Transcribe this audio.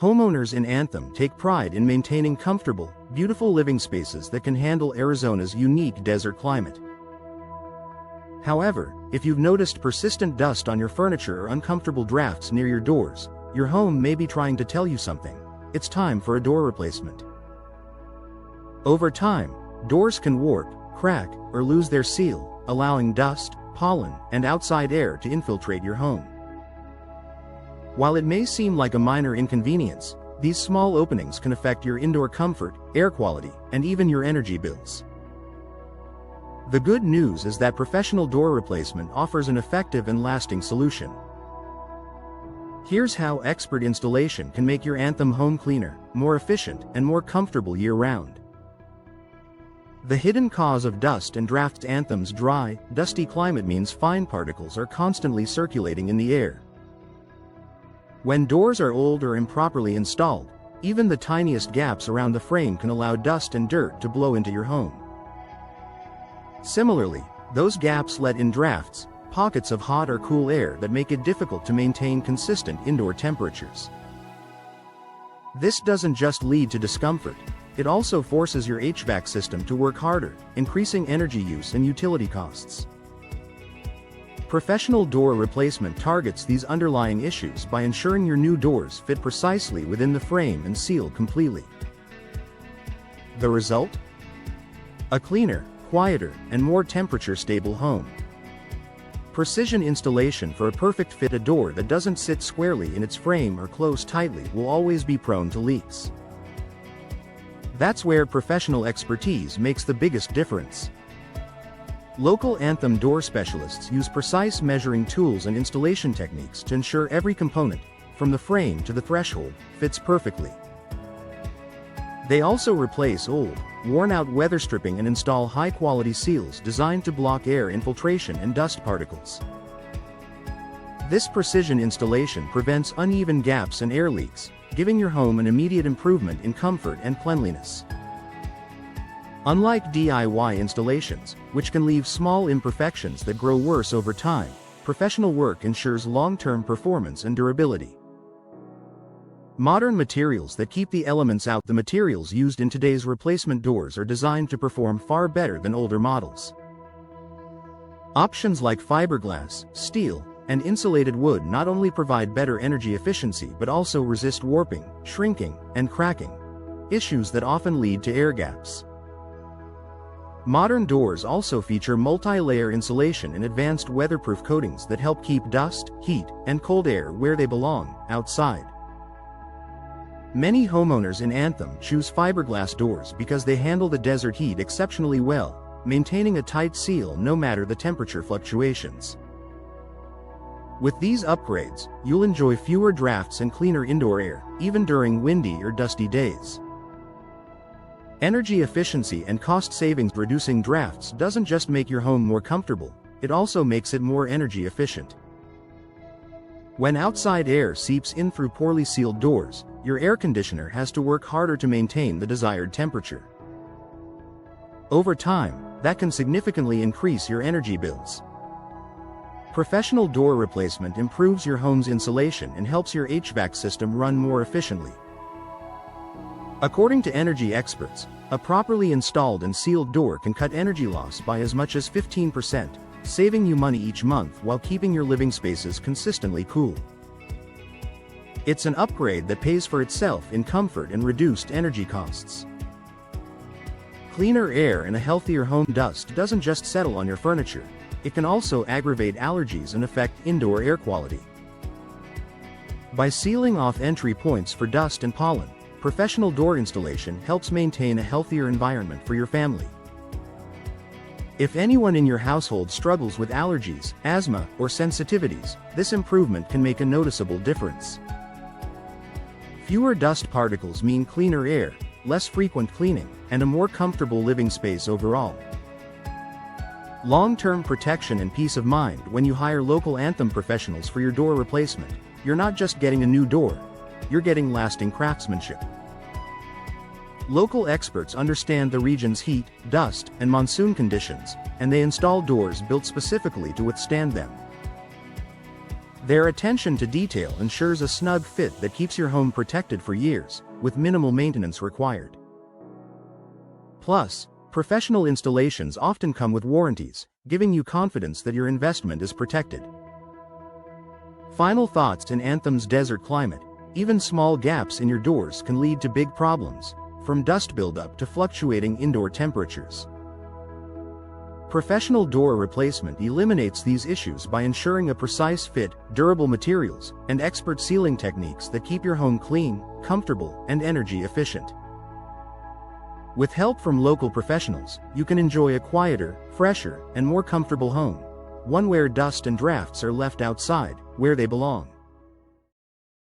Homeowners in Anthem take pride in maintaining comfortable, beautiful living spaces that can handle Arizona's unique desert climate. However, if you've noticed persistent dust on your furniture or uncomfortable drafts near your doors, your home may be trying to tell you something. It's time for a door replacement. Over time, doors can warp, crack, or lose their seal, allowing dust, pollen, and outside air to infiltrate your home. While it may seem like a minor inconvenience, these small openings can affect your indoor comfort, air quality, and even your energy bills. The good news is that professional door replacement offers an effective and lasting solution. Here's how expert installation can make your Anthem home cleaner, more efficient, and more comfortable year-round. The hidden cause of dust and drafts. Anthem's dry, dusty climate means fine particles are constantly circulating in the air. When doors are old or improperly installed, even the tiniest gaps around the frame can allow dust and dirt to blow into your home. Similarly, those gaps let in drafts, pockets of hot or cool air that make it difficult to maintain consistent indoor temperatures. This doesn't just lead to discomfort, it also forces your HVAC system to work harder, increasing energy use and utility costs. Professional door replacement targets these underlying issues by ensuring your new doors fit precisely within the frame and seal completely. The result? A cleaner, quieter, and more temperature-stable home. Precision installation for a perfect fit. A door that doesn't sit squarely in its frame or close tightly will always be prone to leaks. That's where professional expertise makes the biggest difference. Local Anthem door specialists use precise measuring tools and installation techniques to ensure every component, from the frame to the threshold, fits perfectly. They also replace old, worn-out weather stripping and install high-quality seals designed to block air infiltration and dust particles. This precision installation prevents uneven gaps and air leaks, giving your home an immediate improvement in comfort and cleanliness. Unlike DIY installations, which can leave small imperfections that grow worse over time, professional work ensures long-term performance and durability. Modern materials that keep the elements out. The materials used in today's replacement doors are designed to perform far better than older models. Options like fiberglass, steel, and insulated wood not only provide better energy efficiency but also resist warping, shrinking, and cracking, issues that often lead to air gaps. Modern doors also feature multi-layer insulation and advanced weatherproof coatings that help keep dust, heat, and cold air where they belong, outside. Many homeowners in Anthem choose fiberglass doors because they handle the desert heat exceptionally well, maintaining a tight seal no matter the temperature fluctuations. With these upgrades, you'll enjoy fewer drafts and cleaner indoor air, even during windy or dusty days. Energy efficiency and cost savings. Reducing drafts doesn't just make your home more comfortable, it also makes it more energy efficient. When outside air seeps in through poorly sealed doors, your air conditioner has to work harder to maintain the desired temperature. Over time, that can significantly increase your energy bills. Professional door replacement improves your home's insulation and helps your HVAC system run more efficiently. According to energy experts, a properly installed and sealed door can cut energy loss by as much as 15%, saving you money each month while keeping your living spaces consistently cool. It's an upgrade that pays for itself in comfort and reduced energy costs. Cleaner air and a healthier home. Dust doesn't just settle on your furniture, it can also aggravate allergies and affect indoor air quality. By sealing off entry points for dust and pollen, professional door installation helps maintain a healthier environment for your family. If anyone in your household struggles with allergies, asthma, or sensitivities, this improvement can make a noticeable difference. Fewer dust particles mean cleaner air, less frequent cleaning, and a more comfortable living space overall. Long-term protection and peace of mind. When you hire local Anthem professionals for your door replacement, you're not just getting a new door, you're getting lasting craftsmanship. Local experts understand the region's heat, dust, and monsoon conditions, and they install doors built specifically to withstand them. Their attention to detail ensures a snug fit that keeps your home protected for years, with minimal maintenance required. Plus, professional installations often come with warranties, giving you confidence that your investment is protected. Final thoughts: in Anthem's desert climate, even small gaps in your doors can lead to big problems, from dust buildup to fluctuating indoor temperatures. Professional door replacement eliminates these issues by ensuring a precise fit, durable materials, and expert sealing techniques that keep your home clean, comfortable, and energy efficient. With help from local professionals, you can enjoy a quieter, fresher, and more comfortable home, one where dust and drafts are left outside, where they belong.